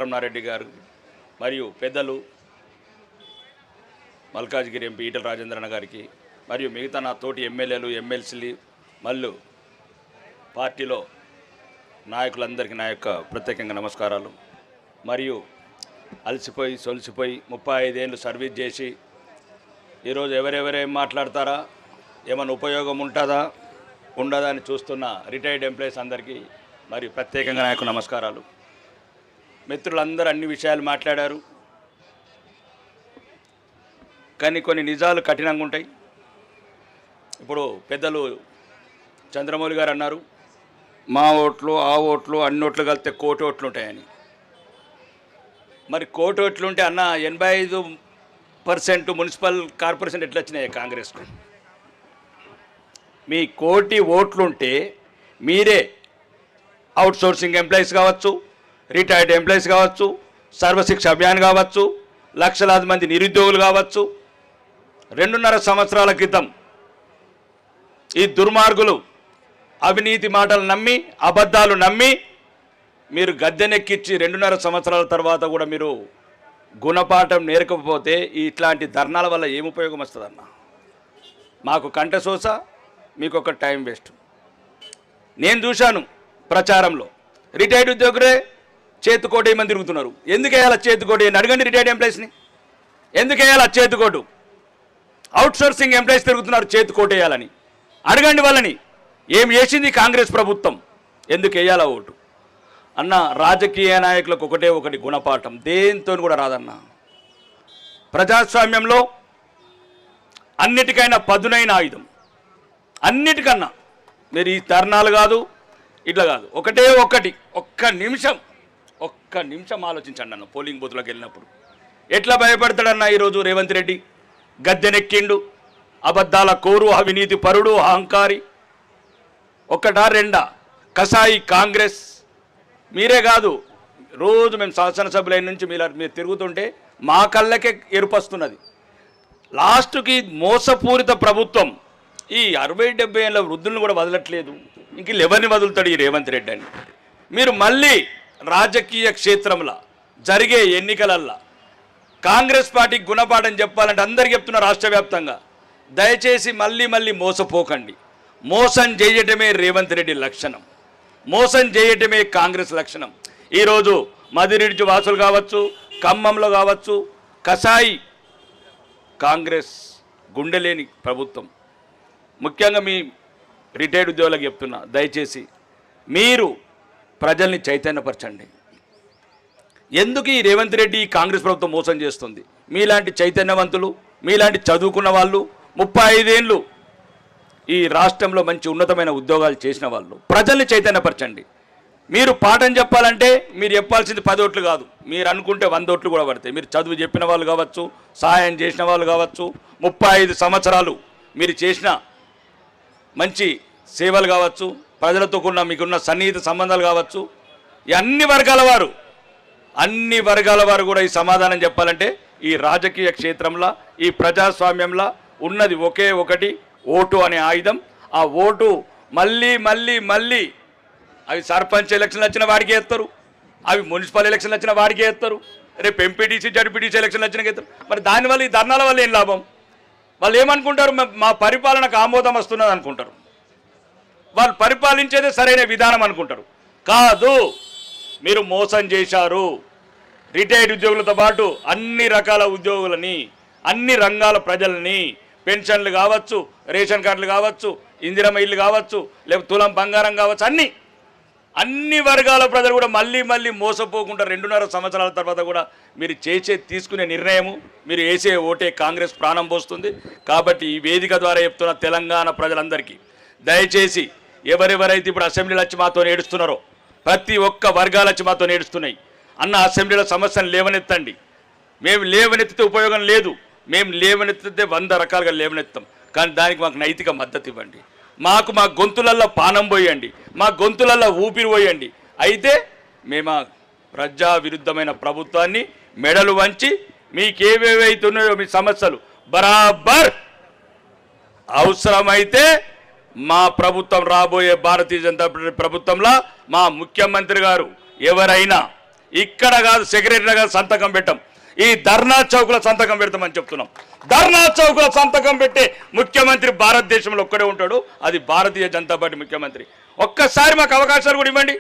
రమణారెడ్డి గారు మరియు పెద్దలు మల్కాజ్గిరి ఎంపీ ఈటల రాజేంద్రన్న గారికి మరియు మిగతా నా తోటి ఎమ్మెల్యేలు ఎమ్మెల్సీలు మళ్ళు పార్టీలో నాయకులందరికీ నా యొక్క ప్రత్యేకంగా నమస్కారాలు. మరియు అలసిపోయి సొలిసిపోయి 35 ఏళ్ళు సర్వీస్ చేసి ఈరోజు ఎవరెవరేం మాట్లాడతారా, ఏమైనా ఉపయోగం ఉంటుందా ఉండదా అని చూస్తున్న రిటైర్డ్ ఎంప్లాయీస్ అందరికీ మరియు ప్రత్యేకంగా నా యొక్క నమస్కారాలు. మిత్రులందరూ అన్ని విషయాలు మాట్లాడారు, కానీ కొన్ని నిజాలు కఠినంగా ఉంటాయి. ఇప్పుడు పెద్దలు చంద్రమౌళి గారు అన్నారు, మా ఓట్లు ఆ ఓట్లు అన్ని ఓట్లు కలిపితే 1 కోటి ఓట్లు ఉంటాయని. మరి 1 కోటి ఓట్లు ఉంటే అన్న 85% మున్సిపల్ కార్పొరేషన్ ఎట్లా వచ్చినాయి కాంగ్రెస్కు? మీ 1 కోటి ఓట్లుంటే మీరే అవుట్సోర్సింగ్ ఎంప్లాయీస్ కావచ్చు, రిటైర్డ్ ఎంప్లాయీస్ కావచ్చు, సర్వశిక్ష అభియాన్ కావచ్చు, లక్షలాది మంది నిరుద్యోగులు కావచ్చు. 2.5 సంవత్సరాల క్రితం ఈ దుర్మార్గులు అవినీతి మాటలు నమ్మి అబద్ధాలు నమ్మి మీరు గద్దెనెక్కించి 2.5 సంవత్సరాల తర్వాత కూడా మీరు గుణపాఠం నేర్కపోతే ఇట్లాంటి ధర్నాల వల్ల ఏం ఉపయోగం వస్తుందన్న? మాకు కంటశోస, మీకు ఒక టైం వేస్ట్. నేను చూశాను ప్రచారంలో రిటైర్డ్ ఉద్యోగులే చేతికోటు ఏమని తిరుగుతున్నారు. ఎందుకు వేయాలి చేతికోటు అని అడగండి. రిటైర్డ్ ఎంప్లాయీస్ని ఎందుకు వేయాలి చేతికోటు? అవుట్సోర్సింగ్ ఎంప్లాయీస్ తిరుగుతున్నారు చేతికోటు వేయాలని, అడగండి వాళ్ళని. ఏం చేసింది కాంగ్రెస్ ప్రభుత్వం? ఎందుకు వేయాలా ఓటు? అన్న, రాజకీయ నాయకులకు ఒకటి గుణపాఠం, దేంతో కూడా రాదన్న. ప్రజాస్వామ్యంలో అన్నిటికైనా పదునైన ఆయుధం, అన్నిటికన్నా మీరు ఈ ధర్నాలు కాదు, ఇట్లా కాదు, ఒక్క నిమిషం ఆలోచించండి అన్న. పోలింగ్ బూత్లోకి వెళ్ళినప్పుడు ఎట్లా భయపడతాడన్న? ఈరోజు రేవంత్ రెడ్డి గద్దెనెక్కిండు, అబద్ధాల కోరు, అవినీతి పరుడు, అహంకారి. 1-2 కసాయి కాంగ్రెస్. మీరే కాదు, రోజు మేము శాసనసభ్యులైన నుంచి మీరు తిరుగుతుంటే మా కళ్ళకే ఎరుపస్తున్నది. లాస్ట్కి మోసపూరిత ప్రభుత్వం ఈ 60-70 ఏళ్ళ వృద్ధులను కూడా వదలట్లేదు. ఇంక ఎవరిని వదులుతాడు ఈ రేవంత్ రెడ్డి అని? మీరు మళ్ళీ రాజకీయ క్షేత్రంలో జరిగే ఎన్నికలల్లో కాంగ్రెస్ పార్టీకి గుణపాఠం చెప్పాలంటే అందరికీ చెప్తున్న రాష్ట్ర వ్యాప్తంగా, దయచేసి మళ్ళీ మోసపోకండి. మోసం చేయటమే రేవంత్ రెడ్డి లక్షణం, మోసం చేయటమే కాంగ్రెస్ లక్షణం. ఈరోజు మదిరిడ్జి వాసులు కావచ్చు, ఖమ్మంలో కావచ్చు, కసాయి కాంగ్రెస్ గుండెలేని ప్రభుత్వం. ముఖ్యంగా మీ రిటైర్డ్ ఉద్యోగులకు చెప్తున్నా, దయచేసి మీరు ప్రజల్ని చైతన్యపరచండి. ఎందుకు ఈ రేవంత్ రెడ్డి కాంగ్రెస్ ప్రభుత్వం మోసం చేస్తుంది? మీలాంటి చైతన్యవంతులు, మీలాంటి చదువుకున్న వాళ్ళు, 35 ఏళ్ళు ఈ రాష్ట్రంలో మంచి ఉన్నతమైన ఉద్యోగాలు చేసిన వాళ్ళు, ప్రజల్ని చైతన్యపరచండి. మీరు పాఠం చెప్పాలంటే మీరు చెప్పాల్సింది 10 ఓట్లు కాదు, మీరు అనుకుంటే 100 ఓట్లు కూడా పడతాయి. మీరు చదువు చెప్పిన వాళ్ళు కావచ్చు, సహాయం చేసిన వాళ్ళు కావచ్చు, 35 సంవత్సరాలు మీరు చేసిన మంచి సేవలు కావచ్చు, ప్రజలతో మీకున్న సన్నిహిత సంబంధాలు కావచ్చు, ఈ అన్ని వర్గాల వారు కూడా ఈ సమాధానం చెప్పాలంటే ఈ రాజకీయ క్షేత్రంలో, ఈ ప్రజాస్వామ్యంలో ఉన్నది ఒకే ఒకటి, ఓటు అనే ఆయుధం. ఆ ఓటు మళ్ళీ అవి సర్పంచ్ ఎలక్షన్లు వచ్చిన వాడికి వేస్తారు, అవి మున్సిపల్ ఎలక్షన్లు వచ్చిన వాడికి వేస్తారు, రేపు ఎంపీటీసీ జడ్పీటీసీ ఎలక్షన్లు వచ్చిన వేస్తారు. మరి దానివల్ల ఈ ధర్నాల వల్ల ఏం లాభం? వాళ్ళు ఏమనుకుంటారు? మా పరిపాలనకు ఆమోదం వస్తున్నది అనుకుంటారు. వాళ్ళు పరిపాలించేదే సరైన విధానం అనుకుంటారు. కాదు, మీరు మోసం చేశారు. రిటైర్డ్ ఉద్యోగులతో పాటు అన్ని రకాల ఉద్యోగులని, అన్ని రంగాల ప్రజల్ని, పెన్షన్లు కావచ్చు, రేషన్ కార్డులు కావచ్చు, ఇందిరమ్మ ఇల్లు కావచ్చు, లేకపోతే తులం బంగారం కావచ్చు, అన్ని వర్గాల ప్రజలు కూడా మళ్ళీ మోసపోకుండా 2.5 సంవత్సరాల తర్వాత కూడా మీరు తీసుకునే నిర్ణయము, మీరు వేసే ఓటే కాంగ్రెస్ ప్రాణం పోస్తుంది. కాబట్టి ఈ వేదిక ద్వారా చెప్తున్న తెలంగాణ ప్రజలందరికీ, దయచేసి ఎవరెవరైతే ఇప్పుడు అసెంబ్లీలో వచ్చి మాతో ఏడుస్తున్నారో, ప్రతి ఒక్క వర్గాలు వచ్చి మాతో ఏడుస్తున్నాయి అన్న, అసెంబ్లీలో సమస్యను లేవనెత్తండి. మేము లేవనెత్తితే ఉపయోగం లేదు, మేము లేవనెత్తితే 100 రకాలుగా లేవనెత్తాం. కానీ దానికి మాకు నైతిక మద్దతు ఇవ్వండి. మా గొంతులల్లో పానం పోయండి, మా గొంతులల్లో ఊపిరి పోయండి. అయితే మేము ప్రజా విరుద్ధమైన ప్రభుత్వాన్ని మెడలు వంచి మీకేవేవైతున్నాయో మీ సమస్యలు బరాబర్ అవసరమైతే మా ప్రభుత్వం రాబోయే భారతీయ జనతా పార్టీ ప్రభుత్వంలో మా ముఖ్యమంత్రి గారు ఎవరైనా ఇక్కడ కాదు, సెక్రటరీ కాదు, సంతకం పెట్టాం. ఈ ధర్నా చౌకుల సంతకం పెడతామని చెప్తున్నాం. ధర్నా చౌకుల సంతకం పెట్టే ముఖ్యమంత్రి భారతదేశంలో ఒక్కడే ఉంటాడు, అది భారతీయ జనతా పార్టీ ముఖ్యమంత్రి. ఒక్కసారి మాకు అవకాశాలు కూడా ఇవ్వండి.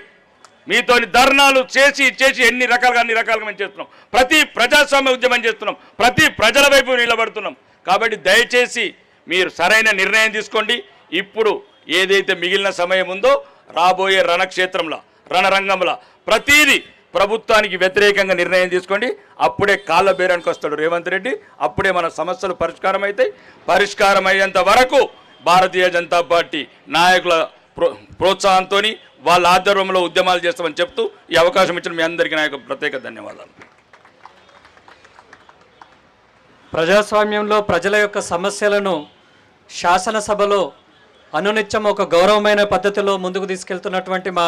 మీతోని ధర్నాలు చేసి చేసి అన్ని రకాలుగా మేము చేస్తున్నాం. ప్రతి ప్రజాస్వామ్య ఉద్యమం చేస్తున్నాం, ప్రతి ప్రజల వైపు నిలబడుతున్నాం. కాబట్టి దయచేసి మీరు సరైన నిర్ణయం తీసుకోండి. ఇప్పుడు ఏదైతే మిగిలిన సమయం ఉందో రాబోయే రణక్షేత్రంలో, రణరంగంలో ప్రతీది ప్రభుత్వానికి వ్యతిరేకంగా నిర్ణయం తీసుకోండి. అప్పుడే కాళ్ళ బేరానికి వస్తాడు రేవంత్ రెడ్డి. అప్పుడే మన సమస్యలు పరిష్కారం అవుతాయి. పరిష్కారం అయ్యేంత వరకు భారతీయ జనతా పార్టీ నాయకుల ప్రోత్సాహంతో వాళ్ళ ఆధ్వర్యంలో ఉద్యమాలు చేస్తామని చెప్తూ ఈ అవకాశం ఇచ్చిన మీ అందరికీ నా యొక్క ప్రత్యేక ధన్యవాదాలు. ప్రజాస్వామ్యంలో ప్రజల యొక్క సమస్యలను శాసనసభలో అనునిత్యం ఒక గౌరవమైన పద్ధతిలో ముందుకు తీసుకెళ్తున్నటువంటి మా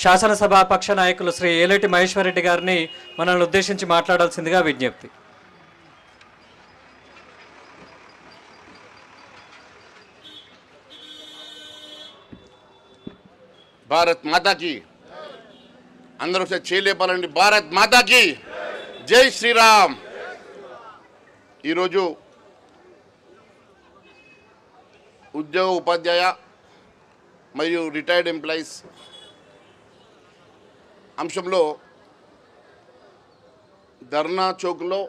శాసనసభాపక్ష నాయకులు శ్రీ ఏలేటి మహేశ్వర్ రెడ్డి గారిని మనల్ని ఉద్దేశించి మాట్లాడాల్సిందిగా విజ్ఞప్తి. భారత్ మాతాకి అందరూ ఒకసారి చేయలేపాలండి. భారత్ మాతాకి జై శ్రీరామ్. ఈరోజు ఉద్యోగ ఉపాధ్యాయ మరియు రిటైర్డ్ ఎంప్లాయీస్ అంశంలో ధర్నా చౌక్లో